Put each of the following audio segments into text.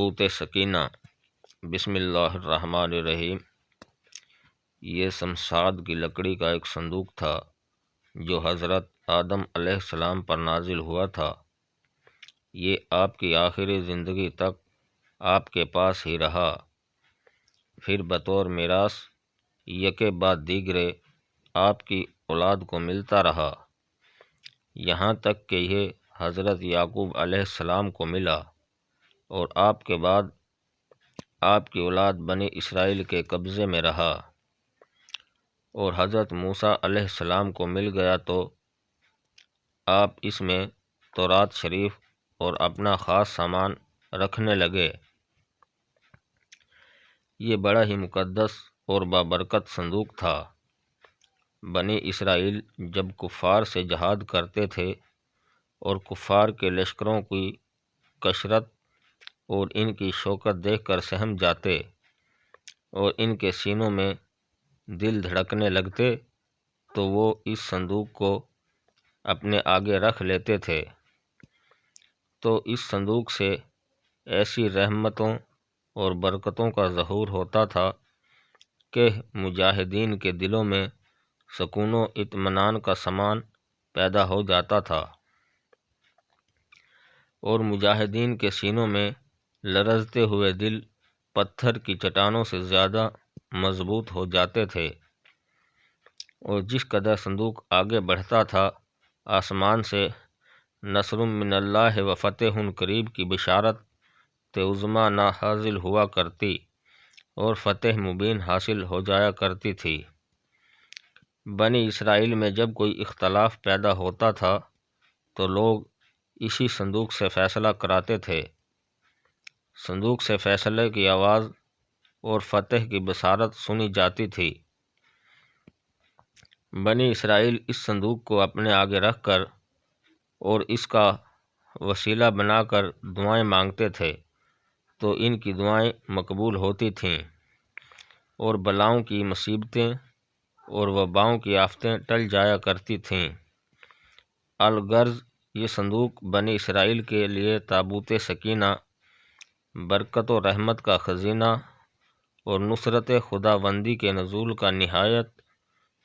تابوت سکینہ۔ بسم اللہ الرحمن الرحیم۔ یہ سمساد کی لکڑی کا ایک صندوق تھا جو حضرت آدم علیہ السلام پر نازل ہوا تھا۔ یہ آپ کی آخری زندگی تک آپ کے پاس ہی رہا، پھر بطور میراث یکے بعد دیگرے آپ کی اولاد کو ملتا رہا، یہاں تک کہ یہ حضرت یعقوب علیہ السلام کو ملا، اور آپ کے بعد آپ کی اولاد بنی اسرائیل کے قبضے میں رہا، اور حضرت موسیٰ علیہ السلام کو مل گیا تو آپ اس میں تورات شریف اور اپنا خاص سامان رکھنے لگے۔ یہ بڑا ہی مقدس اور بابرکت صندوق تھا۔ بنی اسرائیل جب کفار سے جہاد کرتے تھے اور کفار کے لشکروں کی کثرت اور ان کی شوکت دیکھ کر سہم جاتے اور ان کے سینوں میں دل دھڑکنے لگتے تو وہ اس صندوق کو اپنے آگے رکھ لیتے تھے، تو اس صندوق سے ایسی رحمتوں اور برکتوں کا ظہور ہوتا تھا کہ مجاہدین کے دلوں میں سکون و اطمینان کا سامان پیدا ہو جاتا تھا، اور مجاہدین کے سینوں میں لرزتے ہوئے دل پتھر کی چٹانوں سے زیادہ مضبوط ہو جاتے تھے۔ اور جس قدر صندوق آگے بڑھتا تھا، آسمان سے نصر من اللہ و فتح قریب کی بشارت عظمیٰ نازل ہوا کرتی اور فتح مبین حاصل ہو جایا کرتی تھی۔ بنی اسرائیل میں جب کوئی اختلاف پیدا ہوتا تھا تو لوگ اسی صندوق سے فیصلہ کراتے تھے۔ صندوق سے فیصلے کی آواز اور فتح کی بشارت سنی جاتی تھی۔ بنی اسرائیل اس صندوق کو اپنے آگے رکھ کر اور اس کا وسیلہ بنا کر دعائیں مانگتے تھے تو ان کی دعائیں مقبول ہوتی تھیں، اور بلاؤں کی مصیبتیں اور وباؤں کی آفتیں ٹل جایا کرتی تھیں۔ الغرض یہ صندوق بنی اسرائیل کے لیے تابوت سکینہ، برکت و رحمت کا خزینہ اور نصرت خداوندی کے نزول کا نہایت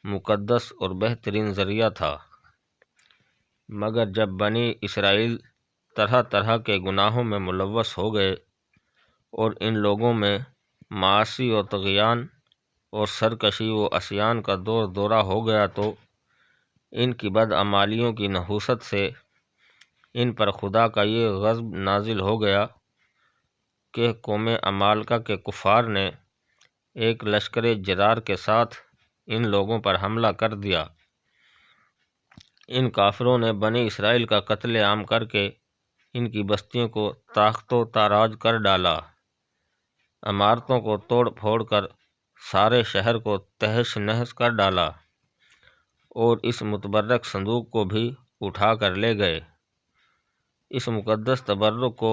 مقدس اور بہترین ذریعہ تھا۔ مگر جب بنی اسرائیل طرح طرح کے گناہوں میں ملوث ہو گئے اور ان لوگوں میں معاصی و طغیان اور سرکشی و عصیان کا دور دورہ ہو گیا تو ان کی بدعمالیوں کی نحوست سے ان پر خدا کا یہ غضب نازل ہو گیا کہ قوم عمالقہ کے کفار نے ایک لشکر جرار کے ساتھ ان لوگوں پر حملہ کر دیا۔ ان کافروں نے بنی اسرائیل کا قتل عام کر کے ان کی بستیوں کو تاخت و تاراج کر ڈالا، عمارتوں کو توڑ پھوڑ کر سارے شہر کو تہش نہش کر ڈالا، اور اس متبرک صندوق کو بھی اٹھا کر لے گئے۔ اس مقدس تبرک کو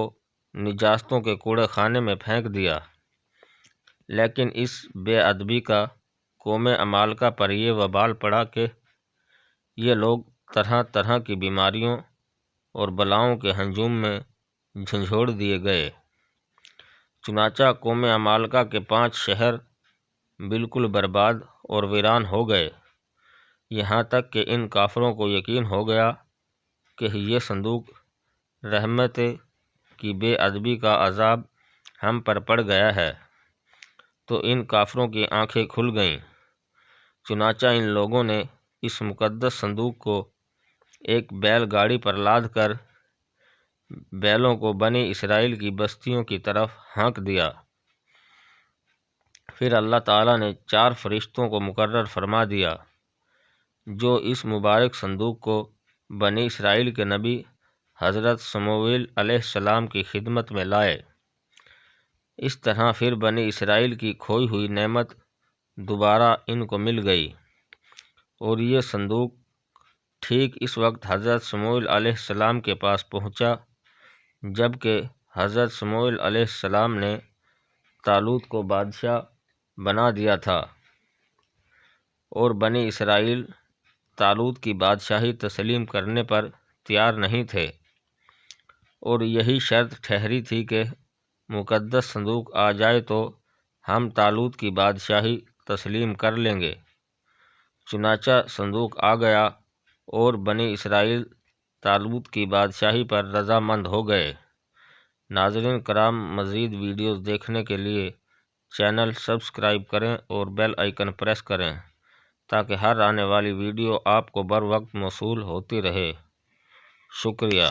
نجاستوں کے کوڑے خانے میں پھینک دیا۔ لیکن اس بے ادبی کا قوم عمالقہ پر یہ وبال پڑا کہ یہ لوگ طرح طرح کی بیماریوں اور بلاؤں کے ہجوم میں جھنجھوڑ دیے گئے۔ چنانچہ قوم عمالقہ کے 5 شہر بالکل برباد اور ویران ہو گئے، یہاں تک کہ ان کافروں کو یقین ہو گیا کہ یہ صندوق رحمت کی بے ادبی کا عذاب ہم پر پڑ گیا ہے، تو ان کافروں کی آنکھیں کھل گئیں۔ چنانچہ ان لوگوں نے اس مقدس صندوق کو ایک بیل گاڑی پر لاد کر بیلوں کو بنی اسرائیل کی بستیوں کی طرف ہانک دیا۔ پھر اللہ تعالیٰ نے 4 فرشتوں کو مقرر فرما دیا جو اس مبارک صندوق کو بنی اسرائیل کے نبی حضرت سموئیل علیہ السلام کی خدمت میں لائے۔ اس طرح پھر بنی اسرائیل کی کھوئی ہوئی نعمت دوبارہ ان کو مل گئی، اور یہ صندوق ٹھیک اس وقت حضرت سموئیل علیہ السلام کے پاس پہنچا جب کہ حضرت سموئیل علیہ السلام نے طالوت کو بادشاہ بنا دیا تھا، اور بنی اسرائیل طالوت کی بادشاہی تسلیم کرنے پر تیار نہیں تھے، اور یہی شرط ٹھہری تھی کہ مقدس صندوق آ جائے تو ہم طالوت کی بادشاہی تسلیم کر لیں گے۔ چنانچہ صندوق آ گیا اور بنی اسرائیل طالوت کی بادشاہی پر رضامند ہو گئے۔ ناظرین کرام، مزید ویڈیوز دیکھنے کے لیے چینل سبسکرائب کریں اور بیل آئیکن پریس کریں تاکہ ہر آنے والی ویڈیو آپ کو بر وقت موصول ہوتی رہے۔ شکریہ۔